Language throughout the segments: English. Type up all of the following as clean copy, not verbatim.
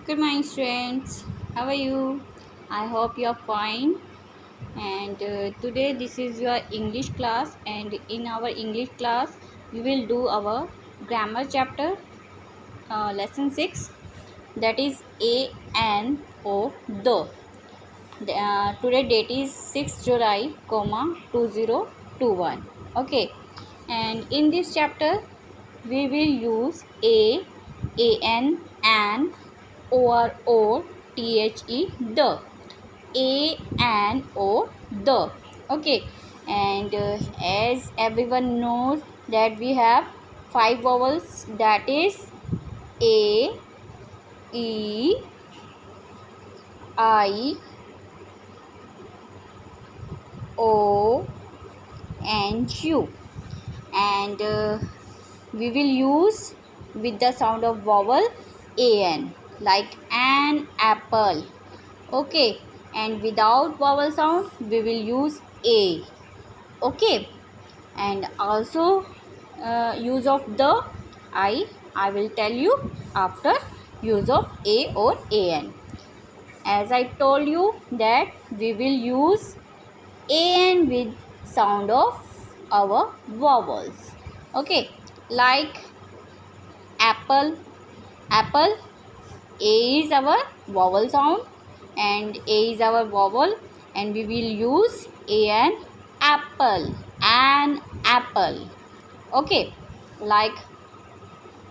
Good morning, students. How are you? I hope you are fine. And today, this is your English class, and in our English class, we will do our grammar chapter, lesson 6, that is A N O the. Today date is 6 July, 2021. Okay, and in this chapter, we will use an, and, or, the, a and o, the. Okay, and as everyone knows that we have five vowels, that is a, e, I, o, and u, and we will use with the sound of vowel an, like an apple. Okay, and without vowel sound we will use a. Okay, and also use of the I will tell you after use of a or an. As I told you that we will use an with sound of our vowels. Okay, like apple. Apple, a is our vowel sound, and a is our vowel, and we will use an apple. An apple. Okay, like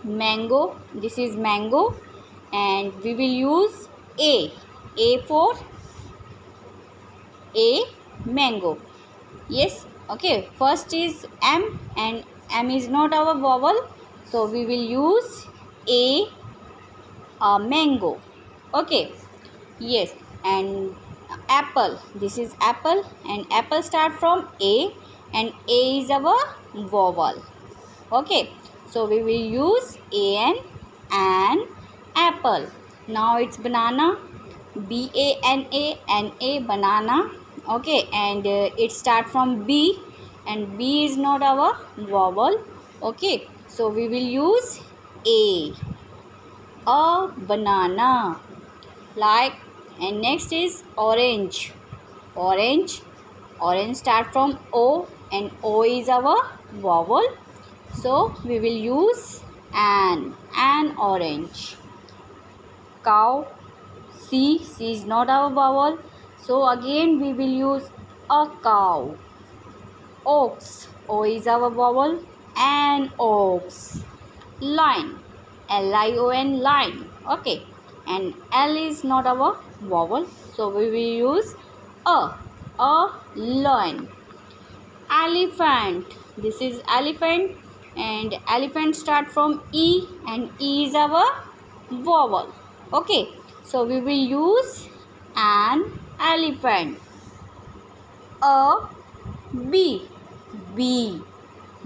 mango. This is mango, and we will use a for a, mango. Yes. Okay, first is m, and m is not our vowel, so we will use a, mango. Okay, yes, and apple. This is apple, and apple start from a, and a is our vowel. Okay, so we will use an apple. Now it's banana. B-A-N-A, banana. Okay, and it start from b, and b is not our vowel. Okay, so we will use a banana. Like, and next is orange. Orange start from o, and o is our vowel, so we will use an orange. Cow. C is not our vowel, so again we will use a cow. Ox. O is our vowel, and ox. Lion. Lion, lion. Okay, and L is not our vowel, so we will use a lion. Elephant. This is elephant, and elephant start from e, and e is our vowel. Okay, so we will use an elephant. A bee.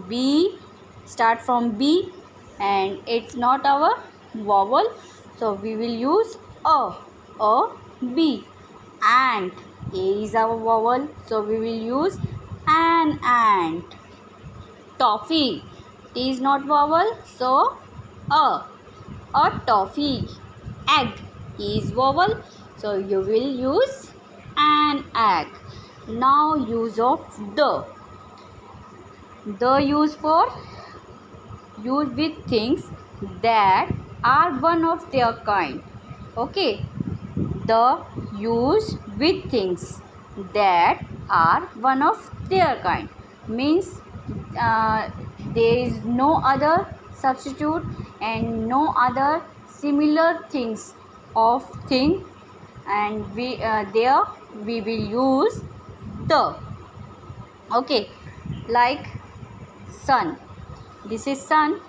B start from b, and it's not our vowel, so we will use a bee. Ant. A is our vowel, so we will use an ant. Toffee. T is not vowel, so a toffee. Egg. E is vowel, so you will use an egg. Now use of the. The use for use with things that are one of their kind. Okay, the use with things that are one of their kind means there is no other substitute and no other similar things of thing, and we there we will use the. Okay, like sun. This is sun.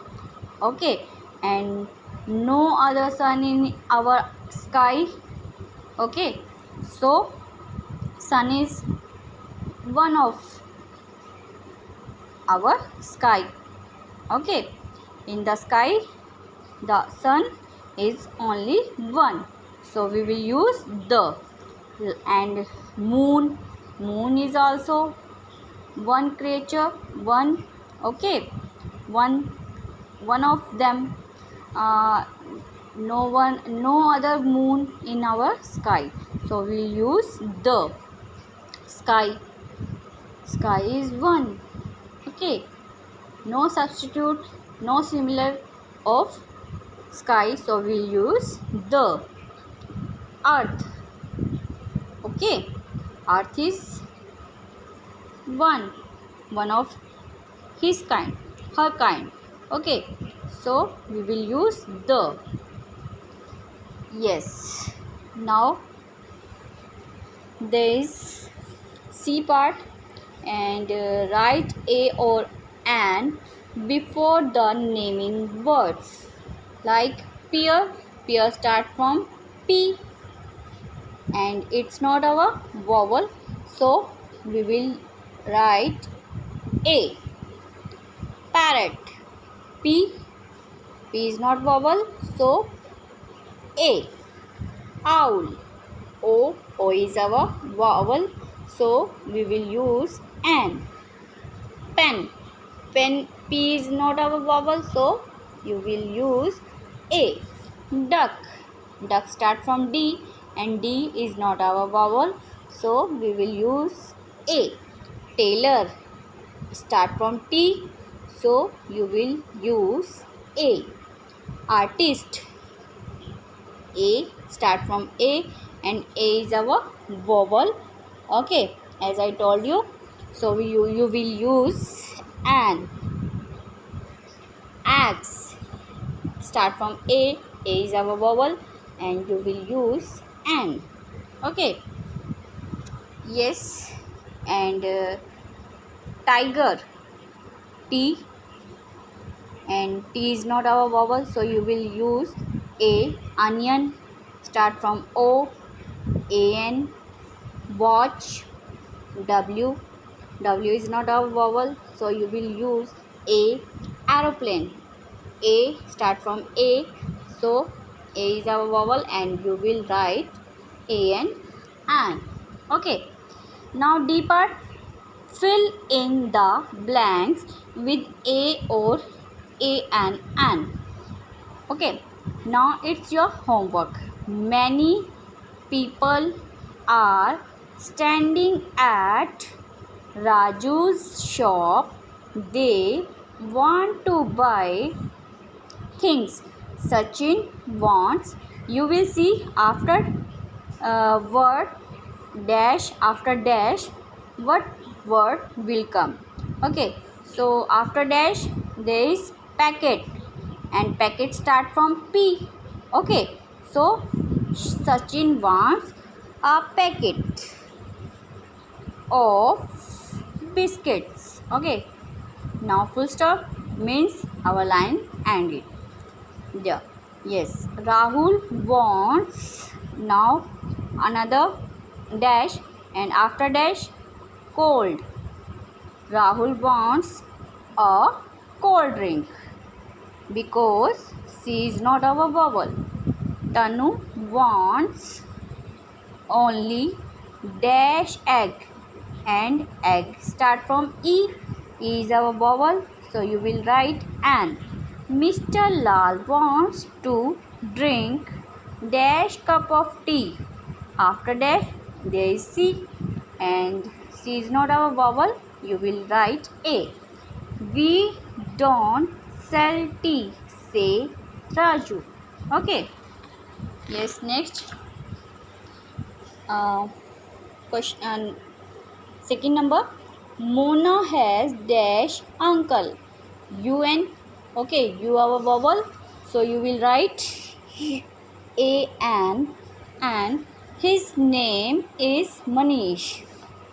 Okay, and no other sun in our sky. Okay, so sun is one of our sky. Okay, in the sky the sun is only one, so we will use the. And moon. Moon is also one creature, one. Okay, one of them. no other moon in our sky, so we'll use the. Sky is one. Okay, no substitute, no similar of sky, so we'll use the. Earth. Okay, earth is one of his kind, her kind. Okay, so we will use the. Yes, now there is C part, and write a or an before the naming words. Like pear start from P, and it's not our vowel, so we will write A. Parrot, P is not vowel, so A. Owl, O is our vowel, so we will use an. Pen, P is not our vowel, so you will use A. Duck start from D, and D is not our vowel, so we will use A. Tailor start from T, so you will use A. Artist, A start from A, and A is our vowel. Okay, as I told you, so you will use an. Axe start from A is our vowel, and you will use an. Okay, yes, and tiger, T, and T is not our vowel, so you will use A. Onion start from O, an. Watch, W is not our vowel, so you will use A. Aeroplane, A start from A, so A is our vowel, and you will write an. Okay, now D part. Fill in the blanks with A or an. Okay, now it's your homework. Many people are standing at Raju's shop. They want to buy things Sachin wants. You will see after word dash, after dash, what word will come. Okay, so after dash there is packet, and packet start from P. Okay, so Sachin wants a packet of biscuits. Okay, now full stop means our line ended there. Yes, Rahul wants, now another dash, and after dash cold. Rahul wants a cold drink because C is not our vowel. Tanu wants only dash egg, and egg start from E is our vowel, so you will write an. Mr. Lal wants to drink dash cup of tea. After dash there is C, and C is not our vowel, you will write A. We don't sell tea, say Raju. Okay, yes, next question. Second number. Mona has dash uncle, UN. Okay, you are a vowel, so you will write an, and his name is Manish.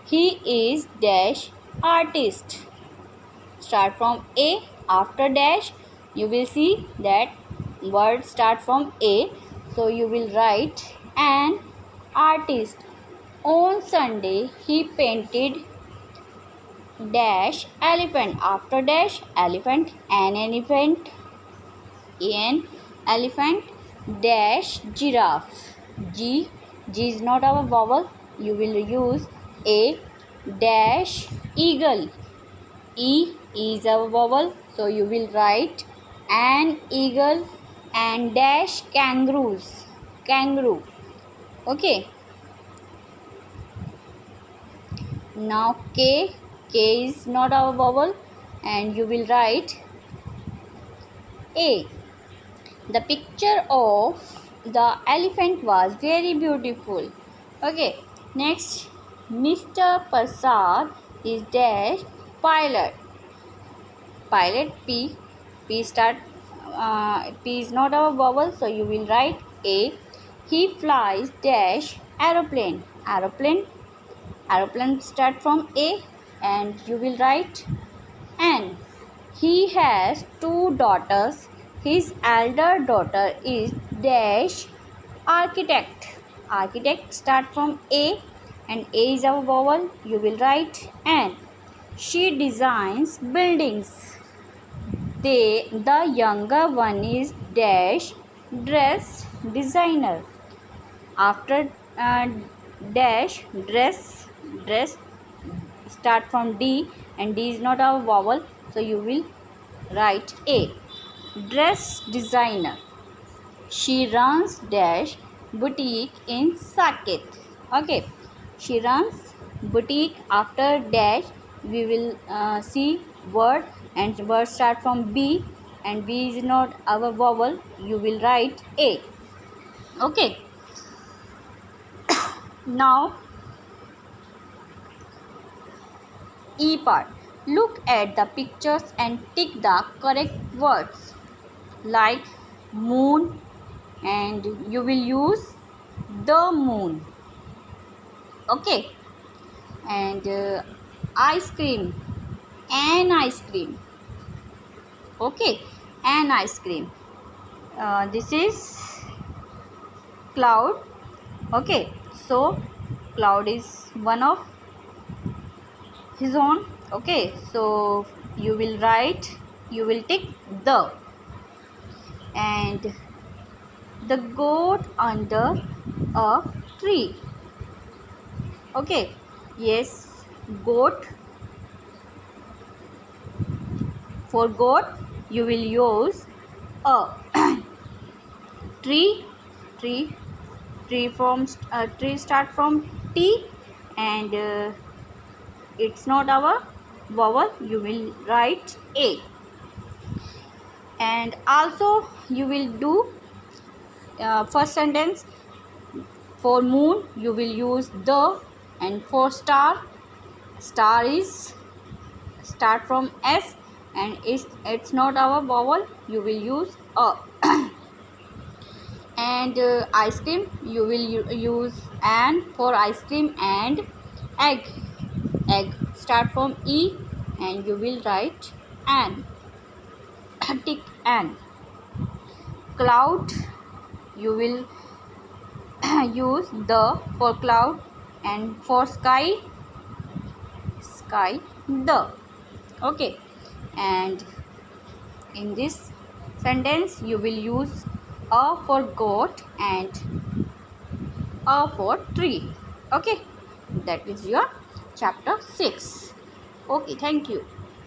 He is dash artist. Start from A, after dash you will see that word start from A, so you will write an artist. On Sunday he painted dash elephant. After dash elephant, an elephant dash giraffe. G is not our vowel, you will use A. Dash eagle. E is our vowel, so you will write an eagle, and dash kangaroos, kangaroo. Okay, now K is not our vowel, and you will write A. The picture of the elephant was very beautiful. Okay, next, Mr. Prasad is dash pilot. Pilot P. P start. P is not our vowel, so you will write A. He flies dash aeroplane. Aeroplane. Aeroplane start from A, and you will write N. He has two daughters. His elder daughter is dash architect. Architect start from A, and A is our vowel. You will write N. She designs buildings. The younger one is dash dress designer. After dash dress start from D, and D is not our vowel, so you will write A. Dress designer. She runs dash boutique in Saket. Okay, she runs boutique. After dash we will see word, and word start from B, and B is not our vowel. You will write A. Okay, now E part. Look at the pictures and tick the correct words like moon, and you will use the moon. Okay, and ice cream, an ice cream. Okay, an ice cream. This is cloud. Okay, so cloud is one of his own. Okay, so you will write, you will tick the. And the goat under a tree. Okay, yes, goat. For goat you will use a. Tree, tree start from T, and it's not our vowel. You will write A. And also you will do first sentence. For moon you will use the, and for star is start from S, and it's not our vowel. You will use a. And ice cream you will use an for ice cream. And egg start from E, and you will write an. Tick an. Cloud you will use the for cloud, and for sky the. Okay, and in this sentence you will use a for goat and a for tree. Okay, that is your chapter 6. Okay, thank you.